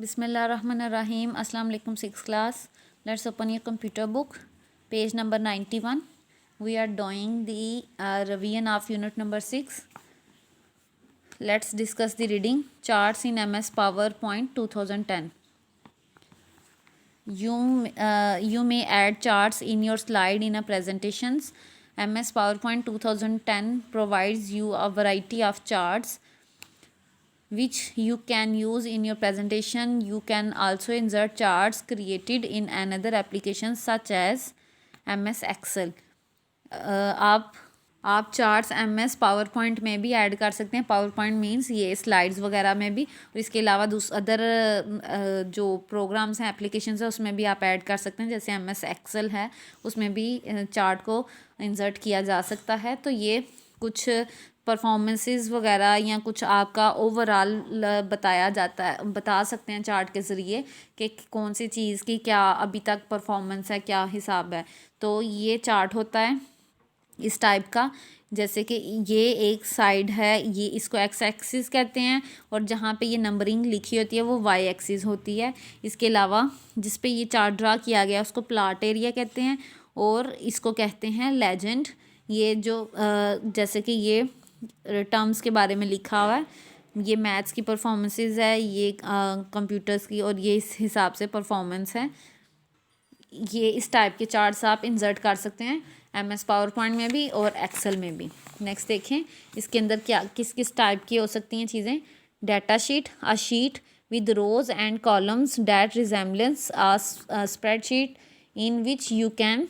Bismillahirrahmanirrahim. Assalamu alaikum, 6th class. Let's open your computer book, page number 91. We are doing the revision of unit number 6. Let's discuss the reading. Charts in MS PowerPoint 2010. You may add charts in your slide in a presentations. MS PowerPoint 2010 provides you a variety of charts which you can use in your presentation. You can also insert charts created in another application such as MS Excel. आप charts MS power point में भी add कर सकते हैं. Power point means ये slides वगैरह में भी, और इसके अलावा अदर जो प्रोग्राम्स हैं, एप्लीकेशंस हैं, उसमें भी आप ऐड कर सकते हैं. जैसे MS एक्सेल है, उसमें भी चार्ट को इंसर्ट किया जा सकता है. तो ये कुछ परफॉर्मेंसेस वगैरह या कुछ आपका ओवरऑल बता सकते हैं चार्ट के ज़रिए कि कौन सी चीज़ की क्या अभी तक परफॉर्मेंस है, क्या हिसाब है. तो ये चार्ट होता है इस टाइप का. जैसे कि ये एक साइड है, ये इसको एक्स एक्सिस कहते हैं, और जहाँ पे ये नंबरिंग लिखी होती है वो वाई एक्सिस होती है. इसके अलावा जिस पे ये चार्ट ड्रा किया गया उसको प्लॉट एरिया कहते हैं, और इसको कहते हैं लेजेंड. ये जो जैसे कि ये टर्म्स के बारे में लिखा हुआ है, ये मैथ्स की परफॉर्मेंसेस है, ये कंप्यूटर्स की, और ये इस हिसाब से परफॉर्मेंस है. ये इस टाइप के चार्ट्स आप इंसर्ट कर सकते हैं MS पावर पॉइंट में भी और एक्सेल में भी. नेक्स्ट देखें इसके अंदर क्या किस किस टाइप की हो सकती हैं चीज़ें. Data sheet, a sheet with rows and columns that resembles a spreadsheet in which you can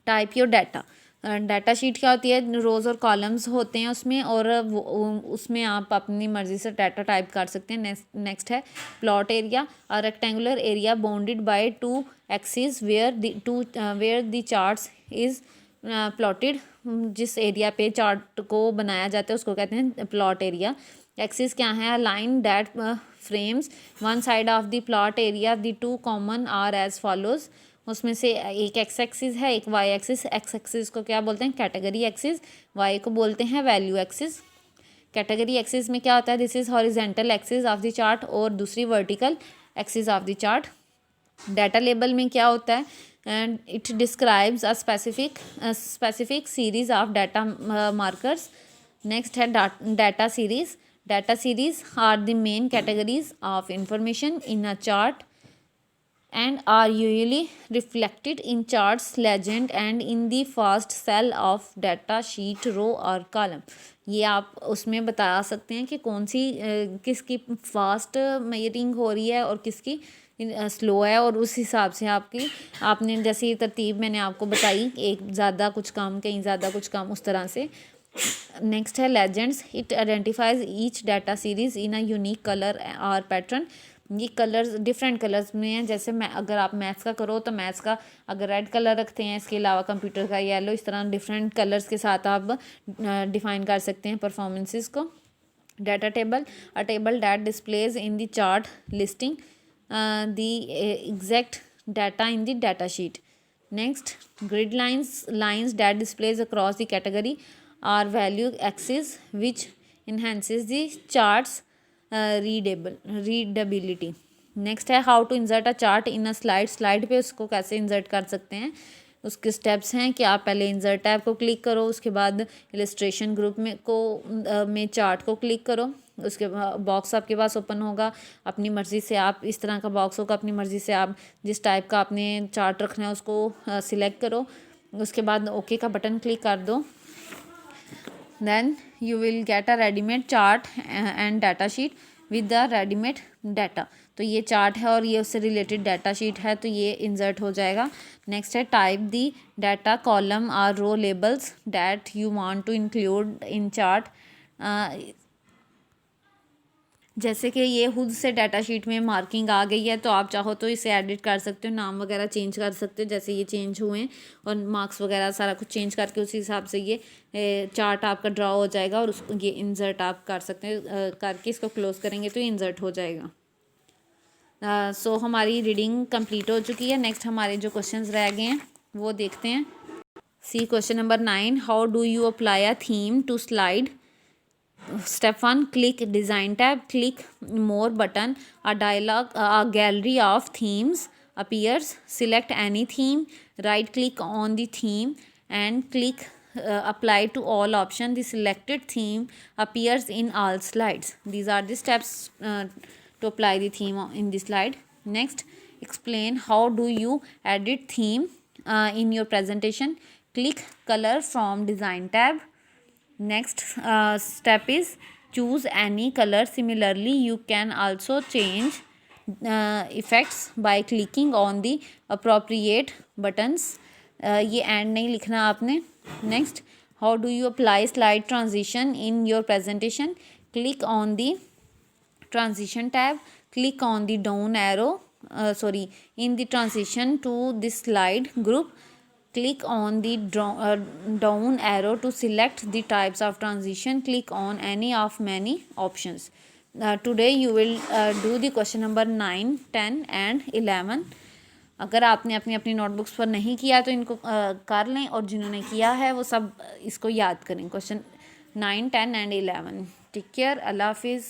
type your data. Data sheet क्या होती है, रोज़ और कॉलम्स होते हैं उसमें, और उसमें आप अपनी मर्ज़ी से डाटा टाइप कर सकते हैं. नेक्स्ट है plot area, a rectangular area bounded by two axis where the charts is plotted. जिस एरिया पे चार्ट को बनाया जाता है उसको कहते हैं प्लॉट एरिया. एक्सिस क्या है, line that frames one side of the plot area. The two common are as follows. उसमें से एक एक्स एक्सिस है, एक वाई एक्सिस. एक्स एक्सिस को क्या बोलते हैं, कैटेगरी एक्सिस. वाई को बोलते हैं वैल्यू एक्सिस. कैटेगरी एक्सिस में क्या होता है, this is horizontal axis of the chart, और दूसरी vertical axis of the chart. Data label में क्या होता है, and it describes a specific series of data markers. Next है data series. Data series are the main categories of information in a chart and are usually reflected in charts legend and in the first cell of data sheet row or column. ये आप उसमें बता सकते हैं कि कौन सी किसकी fast measuring हो रही है और किसकी स्लो है, और उस हिसाब से आपने जैसे ये तरतीब मैंने आपको बताई, एक ज़्यादा कुछ कम, कहीं ज़्यादा कुछ कम, उस तरह से. नेक्स्ट है legends. It identifies each data series in a unique colour और पैटर्न. ये कलर्स डिफरेंट कलर्स में हैं. जैसे अगर आप मैथ्स का करो तो मैथ्स का अगर रेड कलर रखते हैं, इसके अलावा कंप्यूटर का येलो, इस तरह डिफरेंट कलर्स के साथ आप डिफाइन कर सकते हैं परफॉर्मेंसेस को. Data table, a table that displays in the chart listing the exact data in the data sheet. Next grid lines that displays across the category or value axis which enhances the charts readability. Next है how to insert a chart in a slide. Slide पे उसको कैसे insert कर सकते हैं, उसके steps हैं कि आप पहले इंसर्ट टैब को क्लिक करो, उसके बाद इलस्ट्रेशन ग्रुप में चार्ट को क्लिक करो. उसके बाद बॉक्स आपके पास ओपन होगा, अपनी मर्ज़ी से आप इस तरह का बॉक्स होगा, अपनी मर्ज़ी से आप जिस टाइप का आपने चार्ट रखना है उसको सिलेक्ट करो. उसके बाद ओके का बटन क्लिक कर दो. then you will get a ready-made chart and data sheet with the ready-made data. तो ये चार्ट है और ये उससे रिलेटेड डाटा शीट है, तो ये इंसर्ट हो जाएगा. नेक्स्ट है टाइप दी डाटा कॉलम और row labels that you want to include in chart. जैसे कि ये खुद से डाटा शीट में मार्किंग आ गई है, तो आप चाहो तो इसे एडिट कर सकते हो, नाम वगैरह चेंज कर सकते हो. जैसे ये चेंज हुए हैं और मार्क्स वगैरह सारा कुछ चेंज करके उसी हिसाब से ये चार्ट आपका ड्रा हो जाएगा, और उसको ये इंसर्ट आप कर सकते हैं. करके इसको क्लोज करेंगे तो ये इंसर्ट हो जाएगा. सो हमारी रीडिंग कंप्लीट हो चुकी है. नेक्स्ट हमारे जो क्वेश्चंस रह गए हैं वो देखते हैं. See question number 9, how do you apply a theme to slide Step 1, click Design tab, click More button. A gallery of themes appears. Select any theme, right click on the theme and click Apply to all option. The selected theme appears in all slides. These are the steps to apply the theme in the slide. Next, explain how do you edit theme in your presentation. Click Color from Design tab. Next step is choose any color. Similarly, you can also change effects by clicking on the appropriate buttons. ये and नहीं लिखना आपने. Next, how do you apply slide transition in your presentation? Click on the transition tab, click on the down arrow, in the transition to this slide group, click on the down arrow to select the types of transition. Click on any of many options. Today you will do the question number 9, 10 and 11. अगर आपने अपनी अपनी notebooks पर नहीं किया तो इनको कर लें, और जिन्होंने किया है वो सब इसको याद करें. Question 9, 10 and 11. Take care. अल्लाह हाफिज़.